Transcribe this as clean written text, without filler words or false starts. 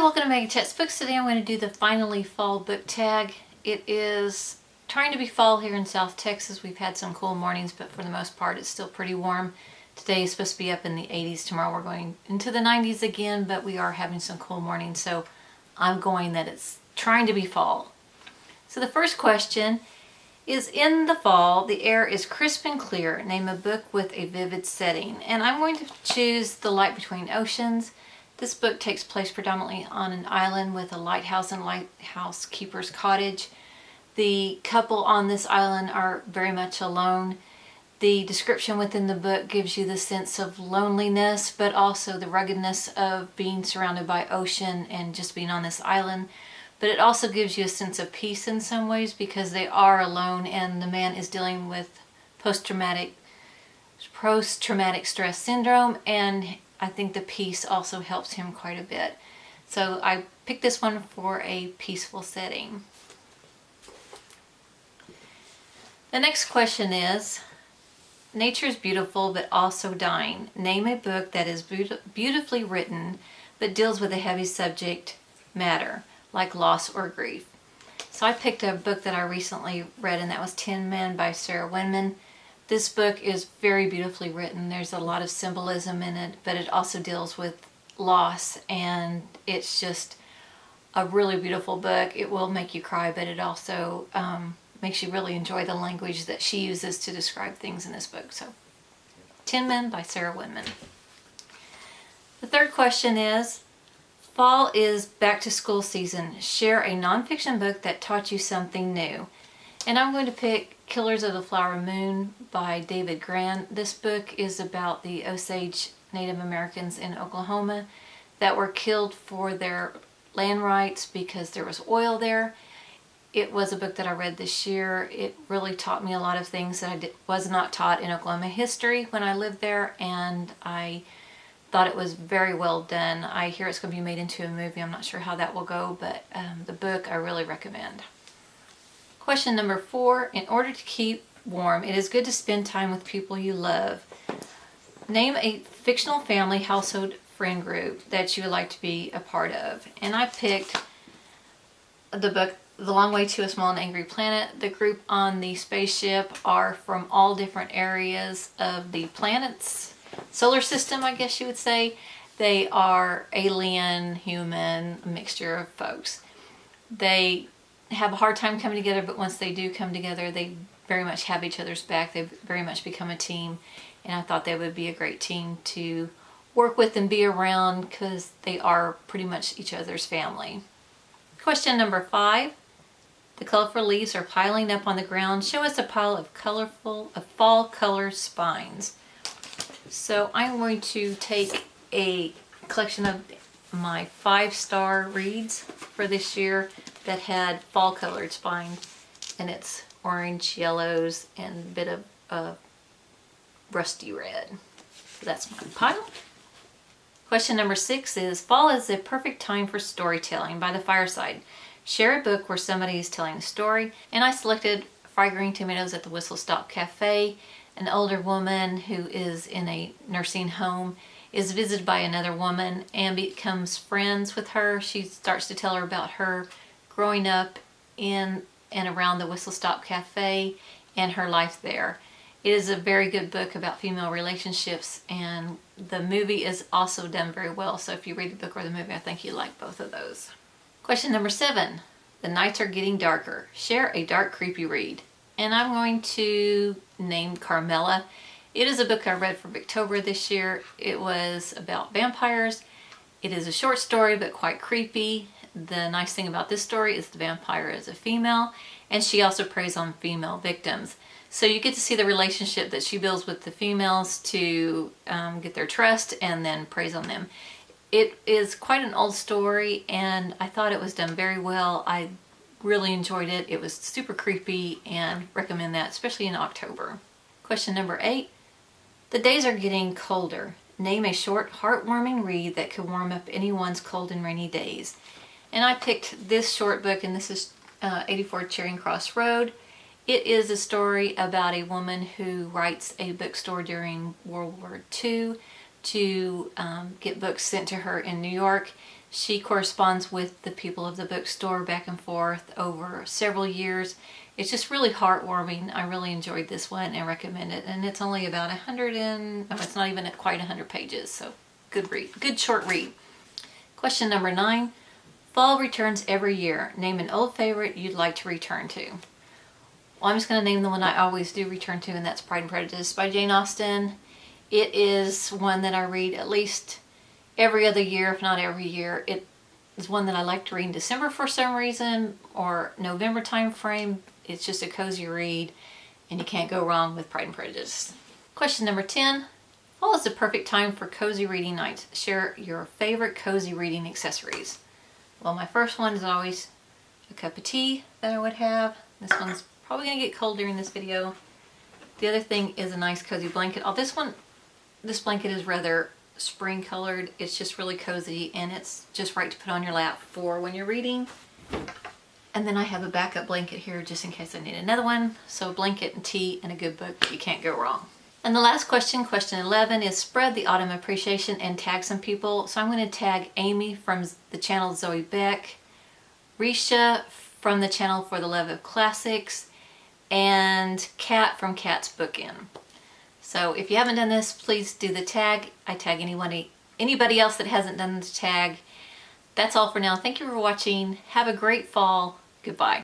Hi, welcome to Megan Chat's Books. Today I'm going to do the Finally Fall book tag. It is trying to be fall here in South Texas. We've had some cool mornings, but for the most part it's still pretty warm. Today is supposed to be up in the 80s. Tomorrow we're going into the 90s again, but we are having some cool mornings, so I'm going that it's trying to be fall. So the first question is, in the fall, the air is crisp and clear. Name a book with a vivid setting. And I'm going to choose The Light Between Oceans. This book takes place predominantly on an island with a lighthouse and lighthouse keeper's cottage. The couple on this island are very much alone. The description within the book gives you the sense of loneliness, but also the ruggedness of being surrounded by ocean and just being on this island. But it also gives you a sense of peace in some ways because they are alone and the man is dealing with post-traumatic stress syndrome, and I think the peace also helps him quite a bit. So I picked this one for a peaceful setting. The next question is, nature is beautiful but also dying. Name a book that is beautifully written but deals with a heavy subject matter like loss or grief. So I picked a book that I recently read, and that was Tin Men by Sarah Winman. This book is very beautifully written. There's a lot of symbolism in it, but it also deals with loss, and it's just a really beautiful book. It will make you cry, but it also makes you really enjoy the language that she uses to describe things in this book. So, Tin Men by Sarah Winman. The third question is, fall is back to school season. Share a nonfiction book that taught you something new. And I'm going to pick Killers of the Flower Moon by David Grann. This book is about the Osage Native Americans in Oklahoma that were killed for their land rights because there was oil there. It was a book that I read this year. It really taught me a lot of things that I was not taught in Oklahoma history when I lived there, and I thought it was very well done. I hear it's going to be made into a movie. I'm not sure how that will go, but the book I really recommend. Question number 4. In order to keep warm, it is good to spend time with people you love. Name a fictional family household friend group that you would like to be a part of. And I picked the book The Long Way to a Small and Angry Planet. The group on the spaceship are from all different areas of the planet's solar system, I guess you would say. They are alien, human, a mixture of folks. They have a hard time coming together, but once they do come together, they very much have each other's back. They've very much become a team, and I thought they would be a great team to work with and be around because they are pretty much each other's family. Question number 5. The colorful leaves are piling up on the ground. Show us a pile of fall color spines. So I'm going to take a collection of my 5-star reads for this year that had fall colored spines, and it's orange, yellows, and a bit of rusty red. So that's my pile. Question number 6 is, fall is a perfect time for storytelling by the fireside. Share a book where somebody is telling a story. And I selected Fried Green Tomatoes at the Whistle Stop Cafe. An older woman who is in a nursing home is visited by another woman and becomes friends with her. She starts to tell her about her growing up in and around the Whistle Stop Cafe and her life there. It is a very good book about female relationships, and the movie is also done very well. So if you read the book or the movie, I think you like both of those. Question number 7. The nights are getting darker. Share a dark, creepy read. And I'm going to name Carmella. It is a book I read for Booktober this year. It was about vampires. It is a short story, but quite creepy. The nice thing about this story is the vampire is a female, and she also preys on female victims. So you get to see the relationship that she builds with the females to get their trust and then preys on them. It is quite an old story, and I thought it was done very well. I really enjoyed it. It was super creepy and recommend that, especially in October. Question number 8. The days are getting colder. Name a short, heartwarming read that could warm up anyone's cold and rainy days. And I picked this short book, and this is 84 Charing Cross Road. It is a story about a woman who writes a bookstore during World War II to get books sent to her in New York. She corresponds with the people of the bookstore back and forth over several years. It's just really heartwarming. I really enjoyed this one and recommend it. And it's only about 100 and, oh, it's not even quite 100 pages. So good read, good short read. Question number 9. Fall returns every year. Name an old favorite you'd like to return to. Well, I'm just going to name the one I always do return to, and that's Pride and Prejudice by Jane Austen. It is one that I read at least every other year, if not every year. It is one that I like to read in December for some reason, or November time frame. It's just a cozy read, and you can't go wrong with Pride and Prejudice. Question number 10. Fall is the perfect time for cozy reading nights. Share your favorite cozy reading accessories. Well, my first one is always a cup of tea that I would have. This one's probably going to get cold during this video. The other thing is a nice cozy blanket. Oh, this blanket is rather spring colored. It's just really cozy, and it's just right to put on your lap for when you're reading. And then I have a backup blanket here just in case I need another one. So blanket and tea and a good book, you can't go wrong. And the last question, question 11, is spread the autumn appreciation and tag some people. So I'm going to tag Amy from the channel Zoe Beck, Reesha from the channel For the Love of Classics, and Kat from Kat's Bookend. So if you haven't done this, please do the tag. I tag anybody else that hasn't done the tag. That's all for now. Thank you for watching. Have a great fall. Goodbye.